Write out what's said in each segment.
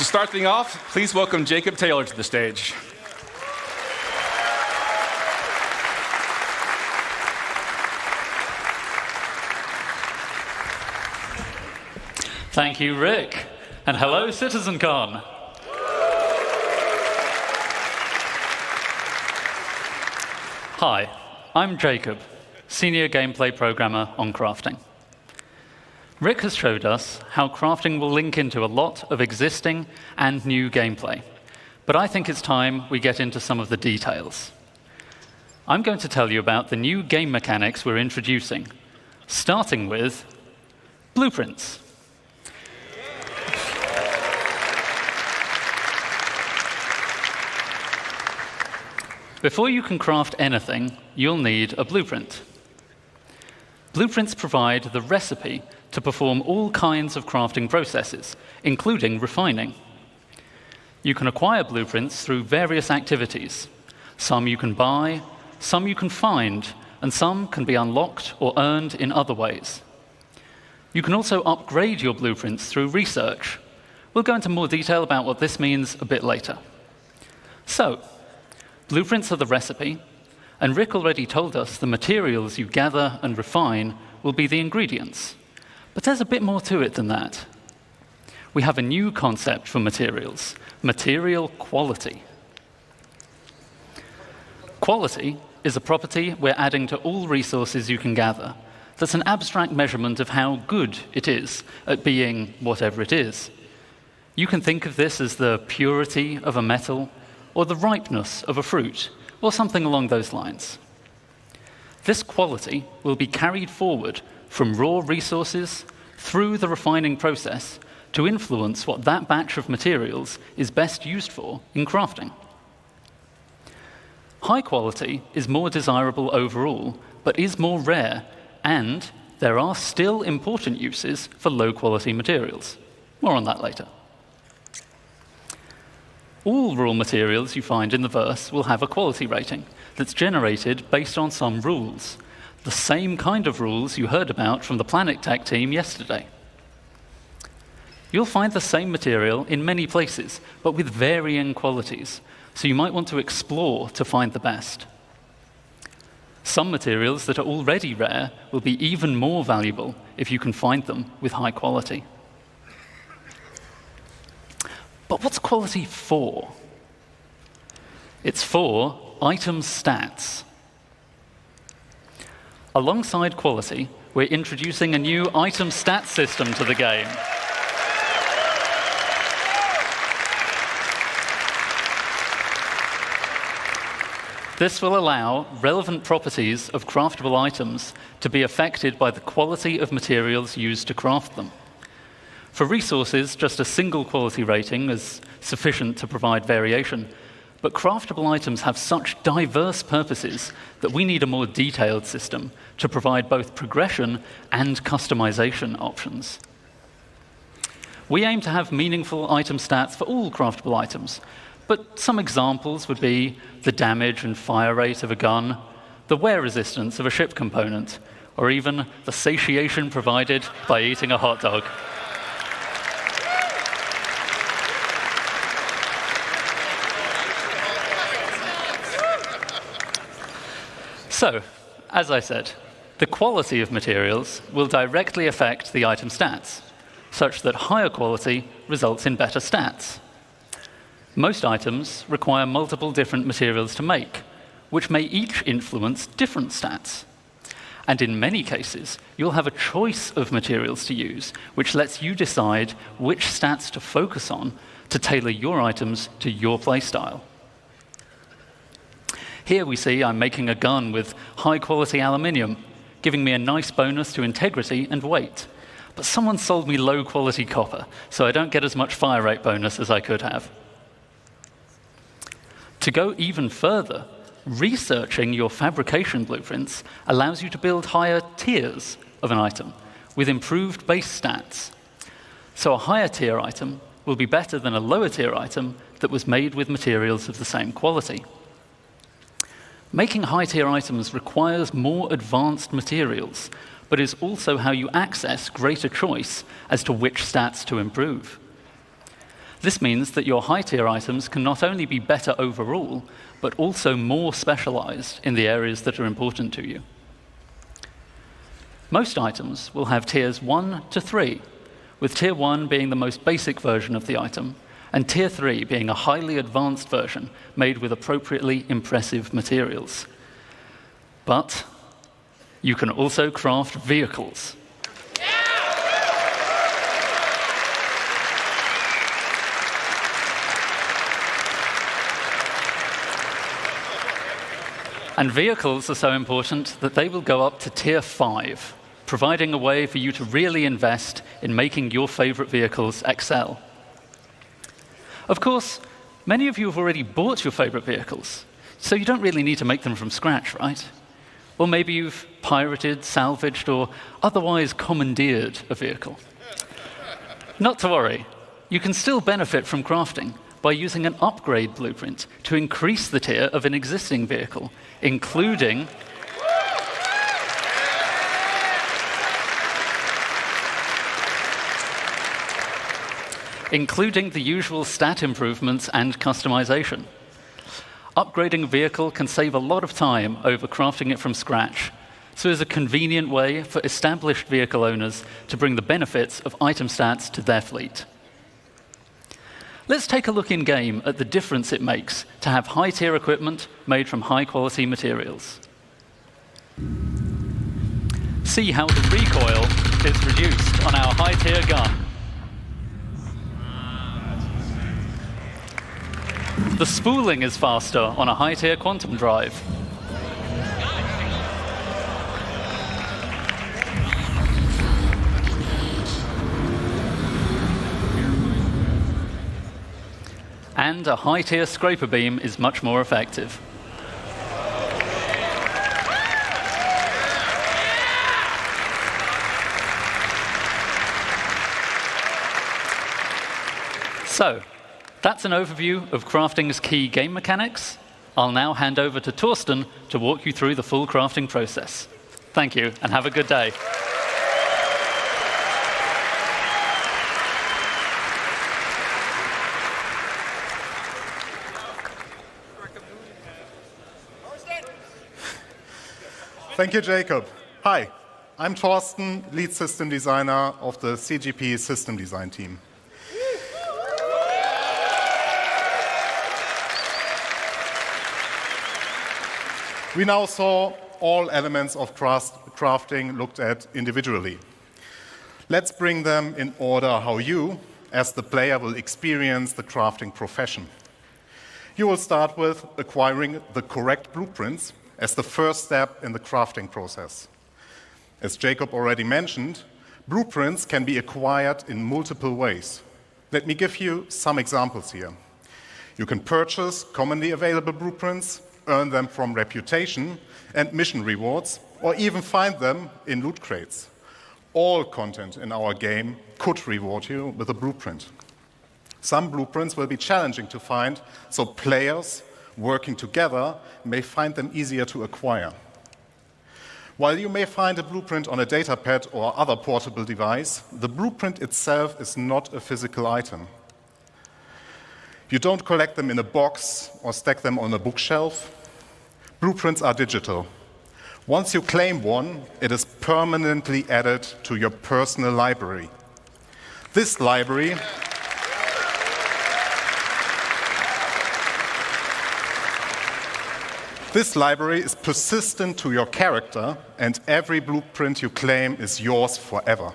To start things off, please welcome Jacob Taylor to the stage. Thank you, Rick. And hello, CitizenCon. Hi, I'm Jacob, Senior Gameplay Programmer on crafting. Rick has showed us how crafting will link into a lot of existing and new gameplay, but I think it's time we get into some of the details. I'm going to tell you about the new game mechanics we're introducing, starting with blueprints. Before you can craft anything, you'll need a blueprint. Blueprints provide the recipe to perform all kinds of crafting processes, including refining. You can acquire blueprints through various activities. Some you can buy, some you can find, and some can be unlocked or earned in other ways. You can also upgrade your blueprints through research. We'll go into more detail about what this means a bit later. So, blueprints are the recipe, and Rick already told us the materials you gather and refine will be the ingredients. But there's a bit more to it than that. We have a new concept for materials, material quality. Quality is a property we're adding to all resources you can gather. That's an abstract measurement of how good it is at being whatever it is. You can think of this as the purity of a metal, or the ripeness of a fruit, or something along those lines. This quality will be carried forward from raw resources through the refining process to influence what that batch of materials is best used for in crafting. High quality is more desirable overall, but is more rare, and there are still important uses for low-quality materials. More on that later. All raw materials you find in the verse will have a quality rating that's generated based on some rules, the same kind of rules you heard about from the Planet Tech team yesterday. You'll find the same material in many places, but with varying qualities, so you might want to explore to find the best. Some materials that are already rare will be even more valuable if you can find them with high quality. But what's quality for? It's for item stats. Alongside quality, we're introducing a new item stats system to the game. This will allow relevant properties of craftable items to be affected by the quality of materials used to craft them. For resources, just a single quality rating is sufficient to provide variation, but craftable items have such diverse purposes that we need a more detailed system to provide both progression and customization options. We aim to have meaningful item stats for all craftable items, but some examples would be the damage and fire rate of a gun, the wear resistance of a ship component, or even the satiation provided by eating a hot dog. So, as I said, the quality of materials will directly affect the item stats, such that higher quality results in better stats. Most items require multiple different materials to make, which may each influence different stats. And in many cases, you'll have a choice of materials to use, which lets you decide which stats to focus on to tailor your items to your playstyle. Here we see I'm making a gun with high-quality aluminium, giving me a nice bonus to integrity and weight. But someone sold me low-quality copper, so I don't get as much fire rate bonus as I could have. To go even further, researching your fabrication blueprints allows you to build higher tiers of an item with improved base stats. So a higher tier item will be better than a lower tier item that was made with materials of the same quality. Making high-tier items requires more advanced materials, but is also how you access greater choice as to which stats to improve. This means that your high-tier items can not only be better overall, but also more specialized in the areas that are important to you. Most items will have tiers 1 to 3, with tier 1 being the most basic version of the item, and tier 3 being a highly advanced version made with appropriately impressive materials. But you can also craft vehicles. And vehicles are so important that they will go up to tier 5, providing a way for you to really invest in making your favorite vehicles excel. Of course, many of you have already bought your favorite vehicles, so you don't really need to make them from scratch, right? Or maybe you've pirated, salvaged, or otherwise commandeered a vehicle. Not to worry, you can still benefit from crafting by using an upgrade blueprint to increase the tier of an existing vehicle, including the usual stat improvements and customization. Upgrading a vehicle can save a lot of time over crafting it from scratch, so it's a convenient way for established vehicle owners to bring the benefits of item stats to their fleet. Let's take a look in-game at the difference it makes to have high-tier equipment made from high-quality materials. See how the recoil is reduced on our high-tier gun. The spooling is faster on a high-tier quantum drive. And a high-tier scraper beam is much more effective. So, that's an overview of crafting's key game mechanics. I'll now hand over to Torsten to walk you through the full crafting process. Thank you, and have a good day. Thank you, Jacob. Hi, I'm Torsten, lead system designer of the CGP system design team. We now saw all elements of crafting looked at individually. Let's bring them in order how you, as the player, will experience the crafting profession. You will start with acquiring the correct blueprints as the first step in the crafting process. As Jacob already mentioned, blueprints can be acquired in multiple ways. Let me give you some examples here. You can purchase commonly available blueprints, earn them from reputation and mission rewards, or even find them in loot crates. All content in our game could reward you with a blueprint. Some blueprints will be challenging to find, so players working together may find them easier to acquire. While you may find a blueprint on a datapad or other portable device, the blueprint itself is not a physical item. You don't collect them in a box or stack them on a bookshelf. Blueprints are digital. Once you claim one, it is permanently added to your personal library. This library is persistent to your character, and every blueprint you claim is yours forever.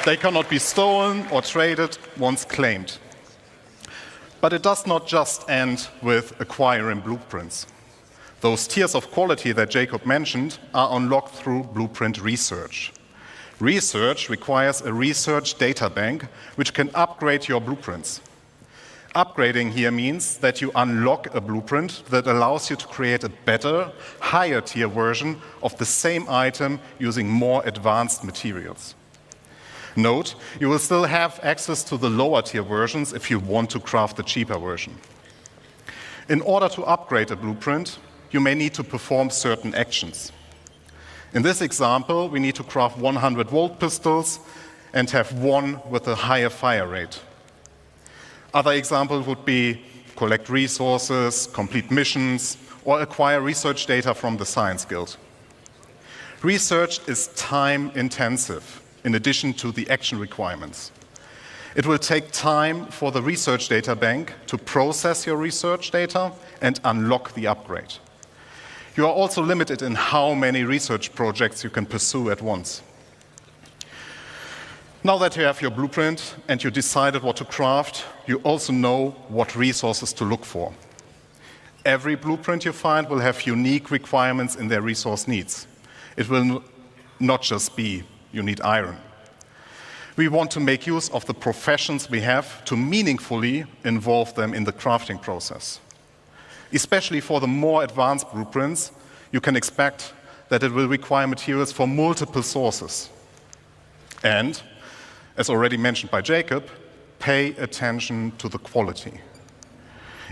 They cannot be stolen or traded once claimed. But it does not just end with acquiring blueprints. Those tiers of quality that Jacob mentioned are unlocked through blueprint research. Research requires a research data bank which can upgrade your blueprints. Upgrading here means that you unlock a blueprint that allows you to create a better, higher tier version of the same item using more advanced materials. Note, you will still have access to the lower tier versions if you want to craft the cheaper version. In order to upgrade a blueprint, you may need to perform certain actions. In this example, we need to craft 100-volt pistols and have one with a higher fire rate. Other examples would be collect resources, complete missions, or acquire research data from the Science Guild. Research is time-intensive, in addition to the action requirements. It will take time for the research data bank to process your research data and unlock the upgrade. You are also limited in how many research projects you can pursue at once. Now that you have your blueprint and you decided what to craft, you also know what resources to look for. Every blueprint you find will have unique requirements in their resource needs. It will not just be, you need iron. We want to make use of the professions we have to meaningfully involve them in the crafting process. Especially for the more advanced blueprints, you can expect that it will require materials from multiple sources. And, as already mentioned by Jacob, pay attention to the quality.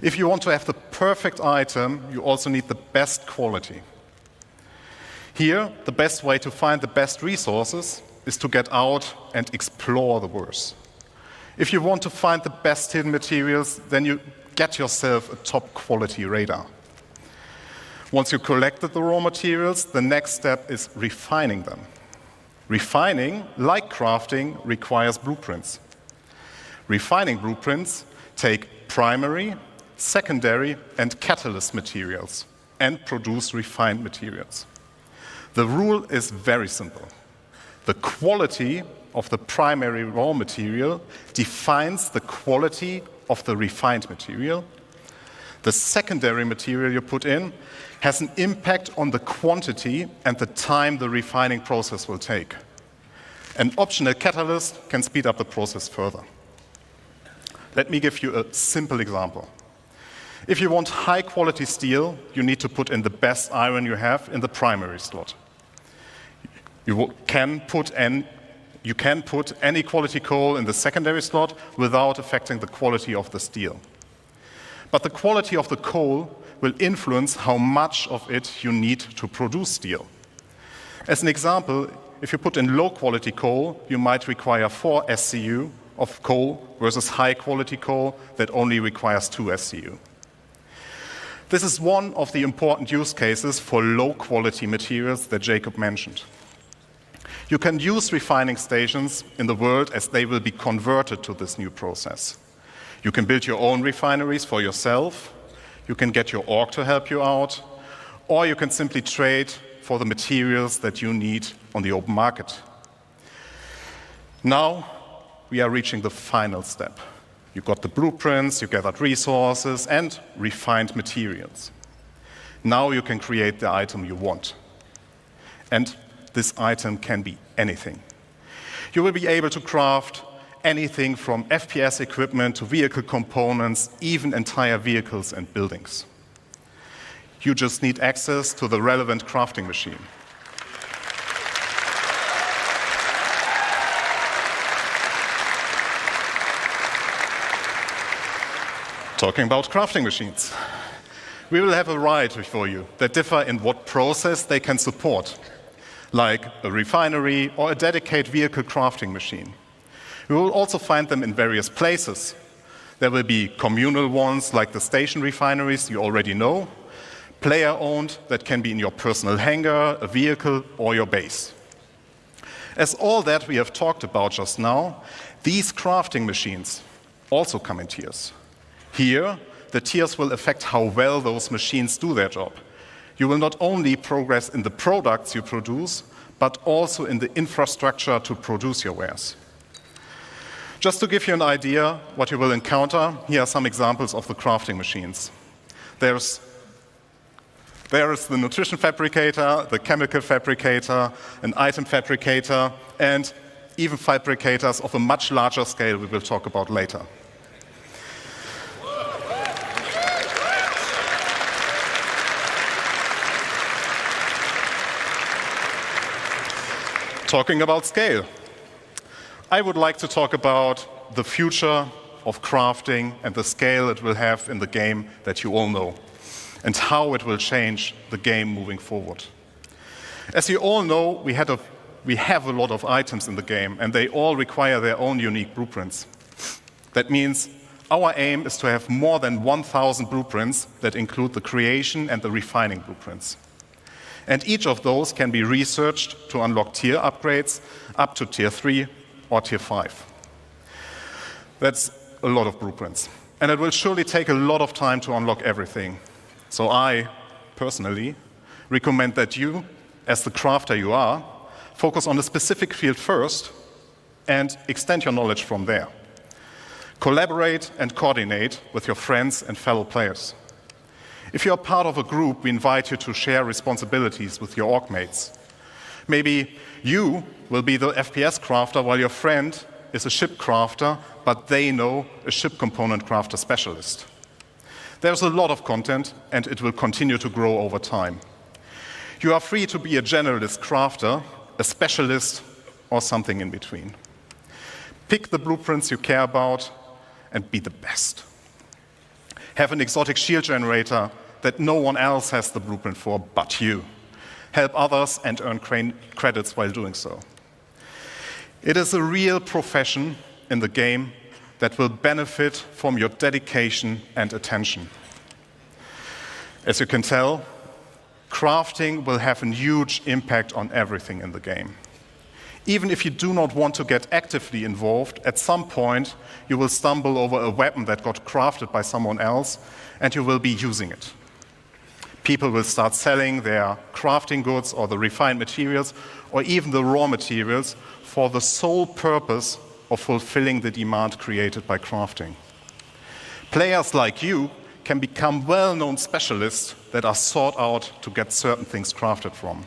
If you want to have the perfect item, you also need the best quality. Here, the best way to find the best resources is to get out and explore the world. If you want to find the best hidden materials, then you get yourself a top quality radar. Once you collected the raw materials, the next step is refining them. Refining, like crafting, requires blueprints. Refining blueprints take primary, secondary, and catalyst materials and produce refined materials. The rule is very simple. The quality of the primary raw material defines the quality of the refined material. The secondary material you put in has an impact on the quantity and the time the refining process will take. An optional catalyst can speed up the process further. Let me give you a simple example. If you want high-quality steel, you need to put in the best iron you have in the primary slot. You can put any quality coal in the secondary slot without affecting the quality of the steel. But the quality of the coal will influence how much of it you need to produce steel. As an example, if you put in low-quality coal, you might require 4 SCU of coal versus high-quality coal that only requires 2 SCU. This is one of the important use cases for low-quality materials that Jacob mentioned. You can use refining stations in the world as they will be converted to this new process. You can build your own refineries for yourself, you can get your org to help you out, or you can simply trade for the materials that you need on the open market. Now, we are reaching the final step. You got the blueprints, you gathered resources, and refined materials. Now you can create the item you want. And this item can be anything. You will be able to craft anything from FPS equipment to vehicle components, even entire vehicles and buildings. You just need access to the relevant crafting machine. Talking about crafting machines. We will have a variety for you that differ in what process they can support, like a refinery or a dedicated vehicle crafting machine. We will also find them in various places. There will be communal ones like the station refineries you already know, player-owned that can be in your personal hangar, a vehicle, or your base. As all that we have talked about just now, these crafting machines also come in tiers. Here, the tiers will affect how well those machines do their job. You will not only progress in the products you produce, but also in the infrastructure to produce your wares. Just to give you an idea what you will encounter, here are some examples of the crafting machines. There is the nutrition fabricator, the chemical fabricator, an item fabricator, and even fabricators of a much larger scale we will talk about later. Talking about scale, I would like to talk about the future of crafting and the scale it will have in the game that you all know, and how it will change the game moving forward. As you all know, we had a we have a lot of items in the game, and they all require their own unique blueprints. That means our aim is to have more than 1,000 blueprints that include the creation and the refining blueprints. And each of those can be researched to unlock tier upgrades up to tier 3 or tier 5. That's a lot of blueprints. And it will surely take a lot of time to unlock everything. So I, personally, recommend that you, as the crafter you are, focus on a specific field first and extend your knowledge from there. Collaborate and coordinate with your friends and fellow players. If you're part of a group, we invite you to share responsibilities with your org mates. Maybe you will be the FPS crafter while your friend is a ship crafter, but they know a ship component crafter specialist. There's a lot of content, and it will continue to grow over time. You are free to be a generalist crafter, a specialist, or something in between. Pick the blueprints you care about and be the best. Have an exotic shield generator that no one else has the blueprint for but you. Help others and earn credits while doing so. It is a real profession in the game that will benefit from your dedication and attention. As you can tell, crafting will have a huge impact on everything in the game. Even if you do not want to get actively involved, at some point you will stumble over a weapon that got crafted by someone else and you will be using it. People will start selling their crafting goods or the refined materials or even the raw materials for the sole purpose of fulfilling the demand created by crafting. Players like you can become well-known specialists that are sought out to get certain things crafted from.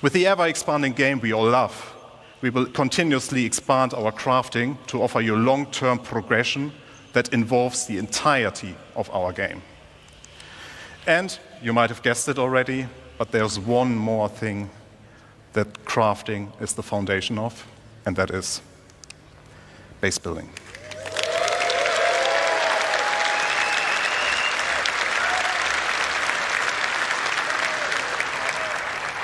With the ever-expanding game we all love, we will continuously expand our crafting to offer you long-term progression that involves the entirety of our game. And you might have guessed it already, but there's one more thing that crafting is the foundation of, and that is base building.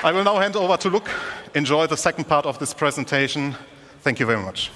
I will now hand over to Luke. Enjoy the second part of this presentation. Thank you very much.